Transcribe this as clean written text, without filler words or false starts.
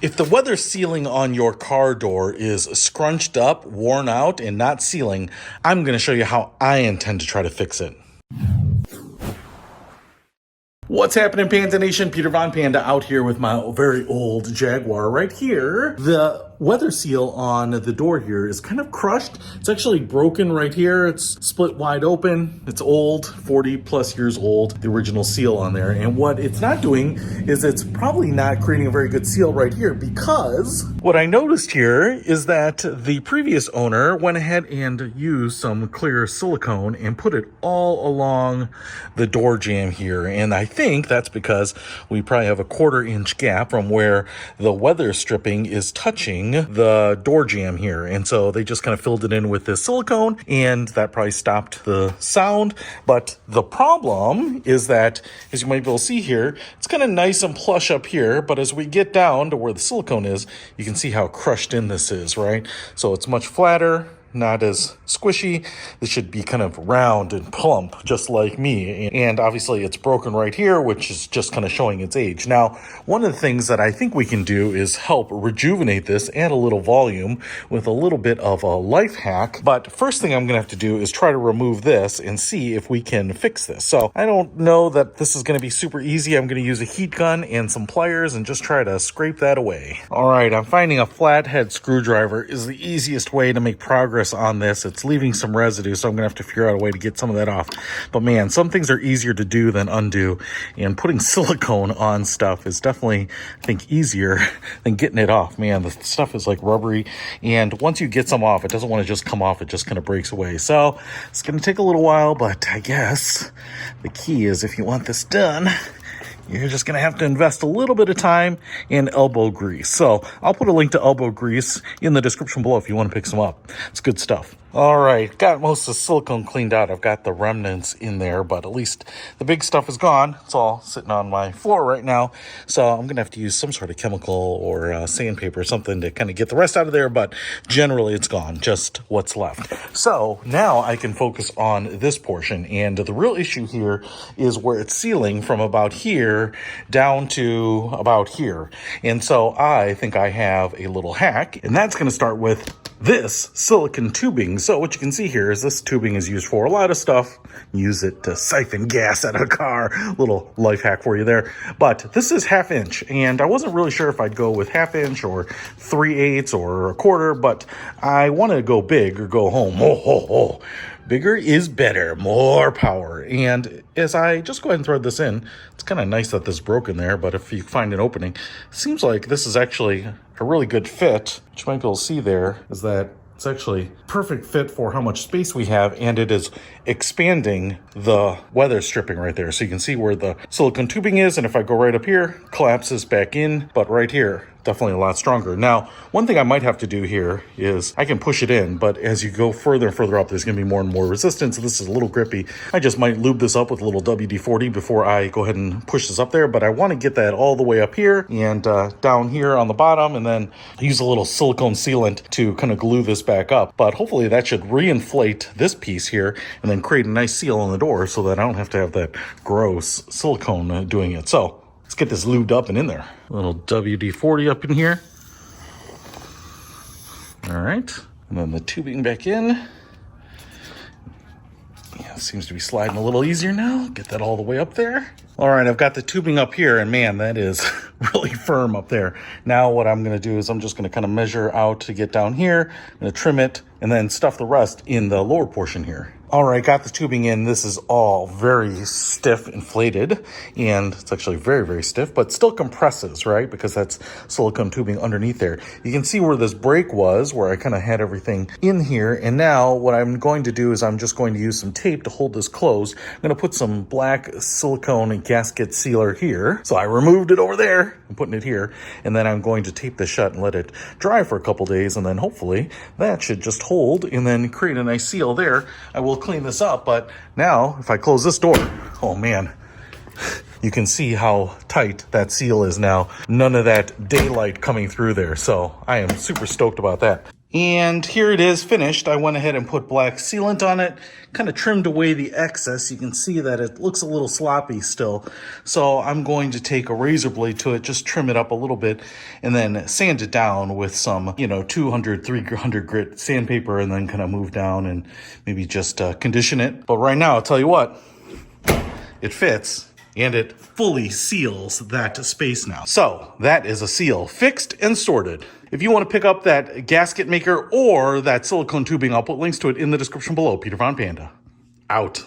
If the weather sealing on your car door is scrunched up, worn out, and not sealing, I'm going to show you how I intend to try to fix it. What's happening, Panda Nation? Peter Von Panda out here with my very old Jaguar right here. The weather seal on the door here is kind of crushed. It's actually broken right here. It's split wide open. It's old, 40 plus years old, the original seal on there. And what it's not doing is it's probably not creating a very good seal right here, because what I noticed here is that the previous owner went ahead and used some clear silicone and put it all along the door jamb here. And I think that's because we probably have a 1/4 inch gap from where the weather stripping is touching the door jamb here. And so they just kind of filled it in with this silicone, and that probably stopped the sound. But the problem is that, as you might be able to see here, it's kind of nice and plush up here, but as we get down to where the silicone is, you can see how crushed in this is, right? So it's much flatter, not as squishy. This should be kind of round and plump, just like me. And obviously it's broken right here, which is just kind of showing its age. Now, one of the things that I think we can do is help rejuvenate this, add a little volume with a little bit of a life hack. But first thing I'm gonna have to do is try to remove this and see if we can fix this. So I don't know that this is gonna be super easy. I'm gonna use a heat gun and some pliers and just try to scrape that away. All right, I'm finding a flathead screwdriver is the easiest way to make progress on this. It's leaving some residue, so I'm gonna have to figure out a way to get some of that off. But man, some things are easier to do than undo, and putting silicone on stuff is definitely, I think, easier than getting it off. Man, the stuff is like rubbery, and once you get some off, it doesn't want to just come off, it just kind of breaks away. So it's gonna take a little while, but I guess the key is, if you want this done, you're just going to have to invest a little bit of time in elbow grease. So I'll put a link to elbow grease in the description below if you want to pick some up. It's good stuff. All right, got most of the silicone cleaned out. I've got the remnants in there, but at least the big stuff is gone. It's all sitting on my floor right now. So I'm going to have to use some sort of chemical or sandpaper or something to kind of get the rest out of there, but generally it's gone, just what's left. So now I can focus on this portion, and the real issue here is where it's sealing from about here down to about here. And so I think I have a little hack, and that's going to start with this silicone tubing. So what you can see here is this tubing is used for a lot of stuff. Use it to siphon gas out of a car. Little life hack for you there. But this is 1/2 inch, and I wasn't really sure if I'd go with 1/2 inch or 3/8 or 1/4, but I want to go big or go home. Bigger is better, more power. And as I just go ahead and thread this in, it's kind of nice that this is broken there, but if you find an opening, it seems like this is actually a really good fit. What you might be able to see there is that it's actually perfect fit for how much space we have, and it is expanding the weather stripping right there. So you can see where the silicone tubing is, and if I go right up here, collapses back in, but right here, definitely a lot stronger. Now, one thing I might have to do here is I can push it in, but as you go further and further up, there's gonna be more and more resistance. This is a little grippy. I just might lube this up with a little WD-40 before I go ahead and push this up there, but I wanna get that all the way up here and down here on the bottom, and then use a little silicone sealant to kind of glue this back up. But hopefully that should reinflate this piece here and then create a nice seal on the door so that I don't have to have that gross silicone doing it. So let's get this lubed up and in there. A little WD-40 up in here. All right, and then the tubing back in. Yeah, it seems to be sliding a little easier now. Get that all the way up there. All right, I've got the tubing up here, and man, that is really firm up there. Now what I'm gonna do is I'm just gonna kind of measure out to get down here. I'm gonna trim it and then stuff the rest in the lower portion here. All right, got the tubing in. This is all very stiff, inflated, and it's actually very, very stiff, but still compresses, right? Because that's silicone tubing underneath there. You can see where this break was, where I kind of had everything in here. And now what I'm going to do is I'm just going to use some tape to hold this closed. I'm going to put some black silicone gasket sealer here. So I removed it over there. I'm putting it here. And then I'm going to tape this shut and let it dry for a couple days. And then hopefully that should just hold and then create a nice seal there. I will clean this up, but now if I close this door, oh man, you can see how tight that seal is now. None of that daylight coming through there. So I am super stoked about that. And here it is finished. I went ahead and put black sealant on it, kind of trimmed away the excess. You can see that it looks a little sloppy still. So I'm going to take a razor blade to it, just trim it up a little bit, and then sand it down with some, 200, 300 grit sandpaper, and then kind of move down and maybe just condition it. But right now, I'll tell you what, it fits. And it fully seals that space now. So that is a seal fixed and sorted. If you want to pick up that gasket maker or that silicone tubing, I'll put links to it in the description below. Peter Von Panda, out.